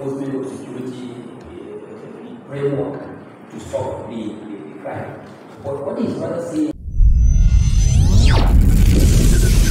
enforcement of security framework to stop the crime. But what is rather saying?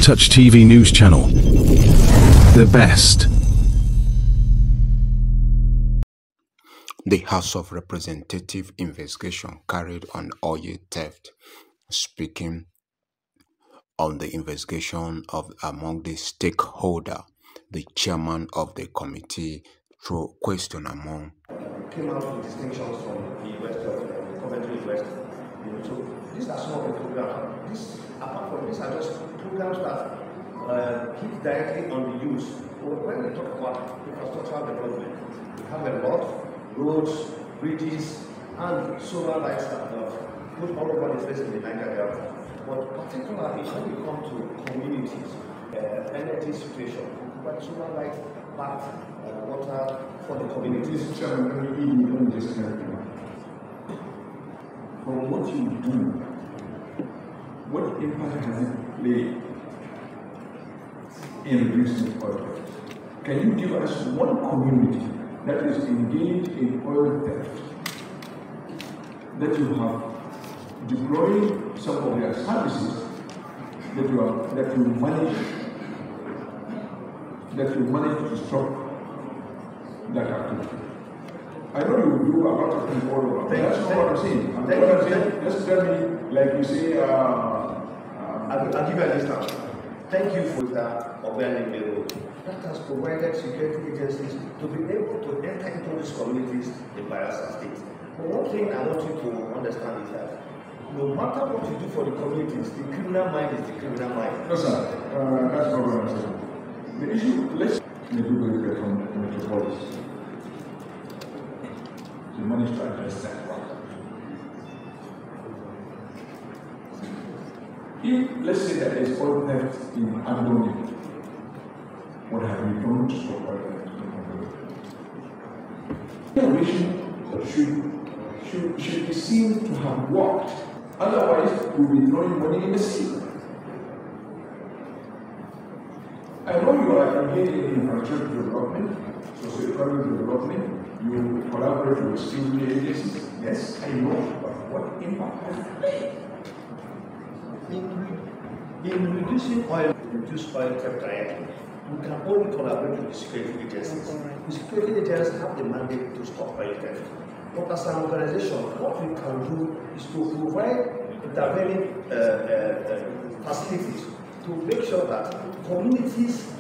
Touch TV News Channel. The best. The House of Representatives investigation carried on oil theft. Speaking on the investigation among the stakeholders, the chairman of the committee threw question among. Came out with distinctions from the West of Coventry West. So these are some of the programs. Apart from these, are just programs that hit directly on the use. When we talk about infrastructural development, we have a lot. Roads, bridges, and solar lights that put all over the place in the Niger Delta. But particularly when we come to communities, energy situation, we provide solar light backed water for the communities. Mr. Chairman, let me just help you. From what you do, what impact has it played in reducing oil theft? Can you give us one community that is engaged in oil theft, that you have deployed some of their services, that you manage to stop that activity? I know you do a lot of things all over. That's not what I'm saying. Just tell me, like you say, I'll give you an instance. Thank you for that Obeani Road. That has provided security agencies to be able to enter into these communities in Bayelsa State. But one thing I want you to understand is that no matter what you do for the communities, the criminal mind is the criminal mind. No, sir. That's not what I'm saying. The issue, let's look from the metropolis. You managed to address that one. If, let's say that there's oil theft in Angola, what have we done to stop oil theft in Angola? Innovation should be seen to have worked. Otherwise, we'll be throwing money in the sea. I know you are engaged in infrastructure development, socio-economic development, you collaborate with security agencies. Yes, I know, but what impact has it made? In reducing oil, reduce oil theft directly, we can only collaborate with the security agencies. The security agencies have the mandate to stop oil theft. But as an organization, what we can do is to provide intervening facilities to make sure that communities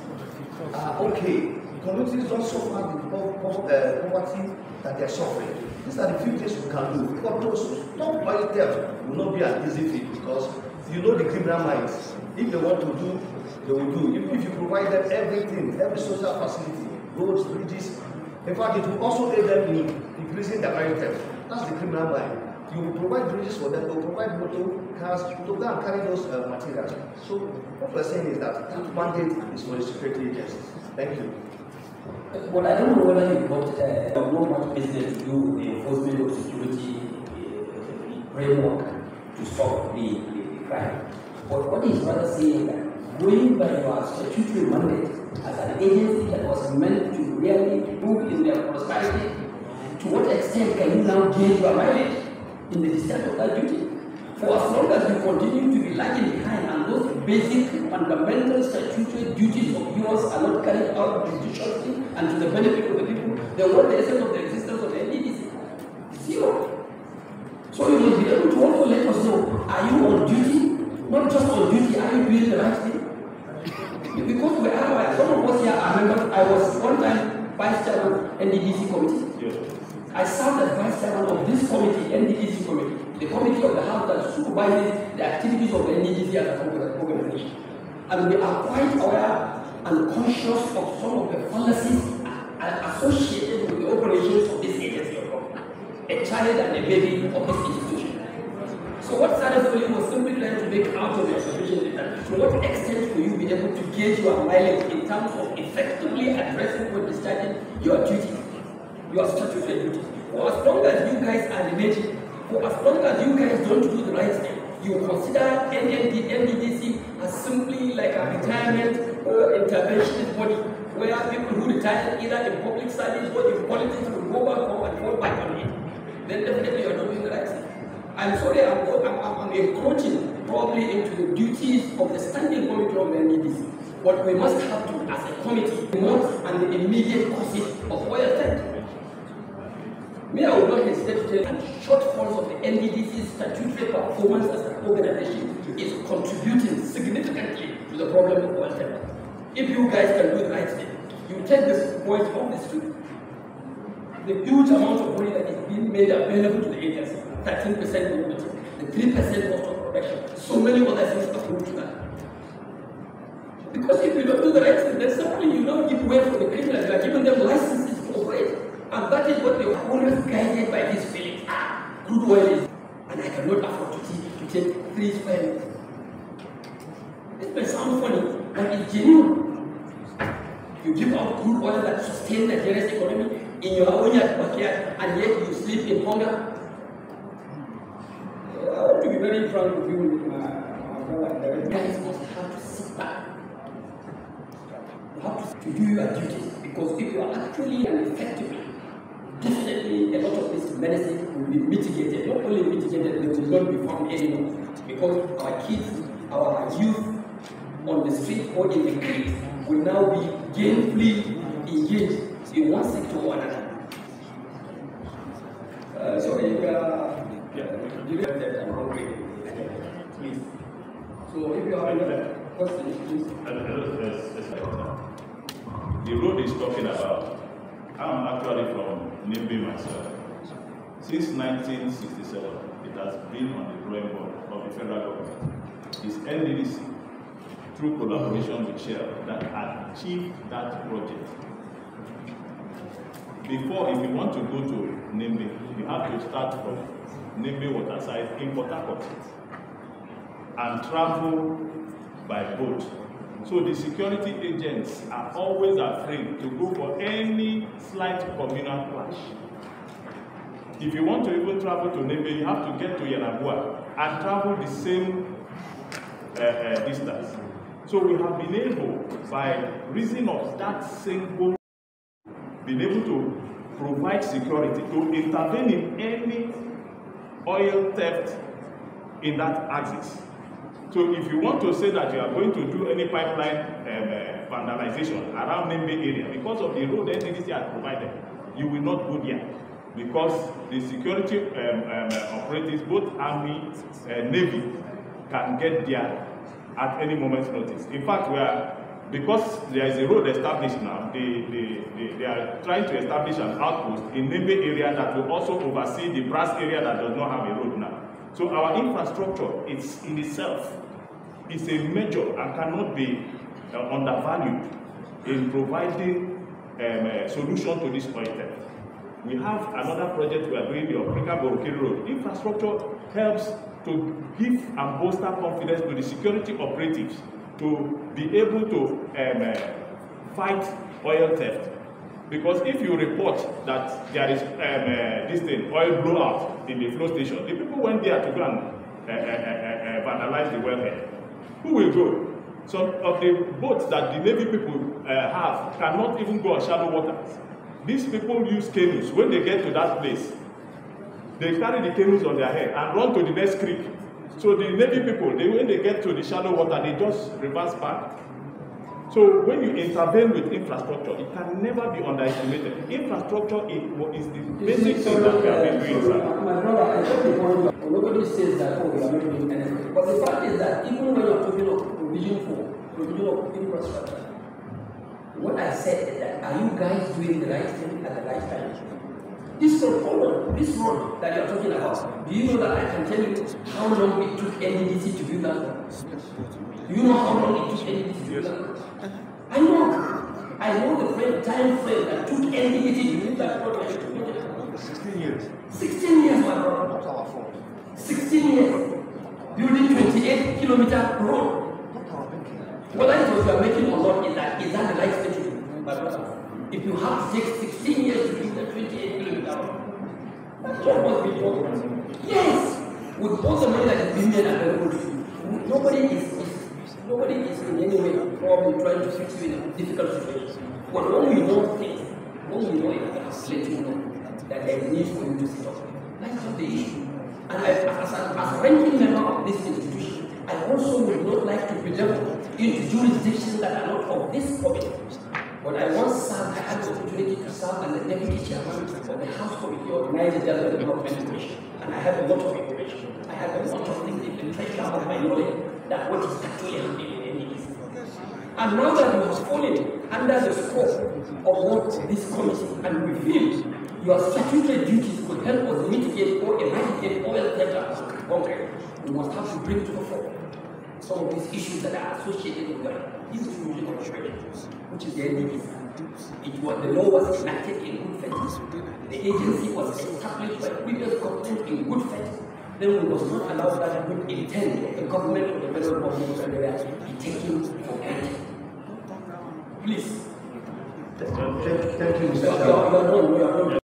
are okay. Communities don't suffer the poverty that they are suffering. These are the few things we can do. Because to stop oil theft will not be an easy feat, because you know the criminal minds. If they want to do, they will do. If you provide them everything, every social facility, roads, bridges, in fact, it will also aid them in increasing the oil theft. That's the criminal mind. You will provide bridges for them, you will provide motor cars to go and carry those materials. So what we're saying is that that mandate is for the security agencies. Thank you. Well, I don't know whether you got know much business to do with the enforcement of security framework to stop the crime. But what is rather saying that going by your statutory mandate as an agency that was meant to really move in their prosperity, to what extent can you now gain your mileage in the discharge of that duty? For as long as you continue to be lagging behind and those basic fundamental statutory duties of yours are not carried out judiciously and to the benefit of the people, then what the essence of the existence of the Nddc? Zero. So you will be able to also let us know, are you on duty? Not just on duty, are you doing the right thing? Because we are, some of us here are members. I was one time vice chairman Nddc committee. Yes. I served as vice chairman of this committee, Nddc committee, the committee of the House that supervises the activities of the Nddc as an organization. And we are quite aware and conscious of some of the fallacies associated with the operations of this agency of government, a child and a baby of this institution. So what Sarah's was simply trying to make out of the observation is that to what extent will you be able to gauge your mileage in terms of effectively addressing or discharging your duty, your statutory duty. For as long as you guys are limited, for as long as you guys don't do the right thing, you consider Nddc as simply like a retirement or interventionist body where people who retire either in public service or in I'm sorry, I'm encroaching probably into the duties of the standing committee of the Nddc. But we must have to, as a committee, promote and the immediate causes of oil theft. Me, I will not hesitate to tell you that shortfalls of the Nddc's statutory performance as an organization is contributing significantly to the problem of oil theft. If you guys can do the right thing, you take this point off the street. The huge amount of money that is being made available to the agency, 13% mobility, the 3% cost of production, so many other things that go to that. Because if you don't do the right thing, then simply you don't give way for the criminals, you are giving them licenses to operate. And that is what they are always guided by this feeling. Crude oil is, and I cannot afford to take 3 square meters. It may sound funny, but it's genuine. You give out crude oil that sustains Nigeria's economy in your own backyard, and yet you sleep in hunger. I want to be very frank with you, you guys must have to sit back. You have to do your duties, because if you are actually and effectively, definitely a lot of this medicine will be mitigated. Not only mitigated, they will not be found anymore. Because our kids, our youth on the street or in the creek will now be gainfully engaged in one sector or another. Please. So if you have another question, please. The road is talking about, I'm actually from Nimbi myself. Since 1967, it has been on the drawing board of the federal government. It's Nddc, through collaboration with Shell, that achieved that project. Before, if you want to go to Nimbi, you have to start from Nimbi Waterside in Port Harcourt and travel by boat. So the security agents are always afraid to go for any slight communal clash. If you want to even travel to Nimbi, you have to get to Yanagua and travel the same distance. So we have been able, by reason of that single, been able to provide security, to intervene in any oil theft in that axis. So if you want to say that you are going to do any pipeline vandalization around Nimbi area, because of the road Nddc has provided, you will not go there. Because the security operatives, both Army and Navy, can get there at any moment's notice. In fact, because there is a road established now, they are trying to establish an outpost in Nimbi area that will also oversee the brass area that does not have a road now. So our infrastructure, it's in itself, is a major and cannot be undervalued in providing a solution to this oil theft. We have another project we are doing, the Okrika Borokiri Road. Infrastructure helps to give and bolster confidence to the security operatives to be able to fight oil theft. Because if you report that there is oil blowout in the flow station, the people went there to go and vandalize the wellhead. Who will go? Some of the boats that the Navy people have cannot even go on shallow waters. These people use canoes. When they get to that place, they carry the canoes on their head and run to the next creek. So the Navy people, when they get to the shallow water, they just reverse back. So when you intervene with infrastructure, it can never be underestimated. Infrastructure is the basic thing that we have been doing, sir. My brother, I get the point. Nobody says that, oh, we are not doing anything. But the fact is that even when you're talking of provision of infrastructure, what I said is that, are you guys doing the right thing at the right time? This road that you're talking about, do you know that I can tell you how long it took Nddc to build that road? Do you know how long it took Nddc to build that road? I know the time frame that took Nddc to build that road. 16 years. 16 years, my brother. That's our fault. 16 years. Building 28-kilometer road. Whether it was you are making or not, is that the right thing to do, my brother? If you have to take 16 years to build a 28-kilometer road, that's what must be done. Yes! With all the money that is being made available to you, nobody is in any way probably trying to fix you in a difficult situation. But when we know things, when we know it, let you know that there is need for you to sit up. That's not the issue. And as a ranking member of this institution, I also would not like to belabor into jurisdictions that are not of this committee. When I once served, I had the opportunity to serve as the deputy chairman of the House Committee on Niger Delta Development Commission, and I had a lot of information. I had a lot of things in the treasure of my knowledge that what is actually happening in any case. And now that you have fallen under the scope of what this committee, and we feel your statutory duties could help us mitigate or eradicate oil theft and concrete, we must have to bring to the fore some of these issues that are associated with the institution of operations, which is the Nddc. The law was enacted in good faith. The agency was established by previous government in good faith. Then we must not allow that good intent of the government or the federal government to be taken for granted. Please. Thank you, Mr. You are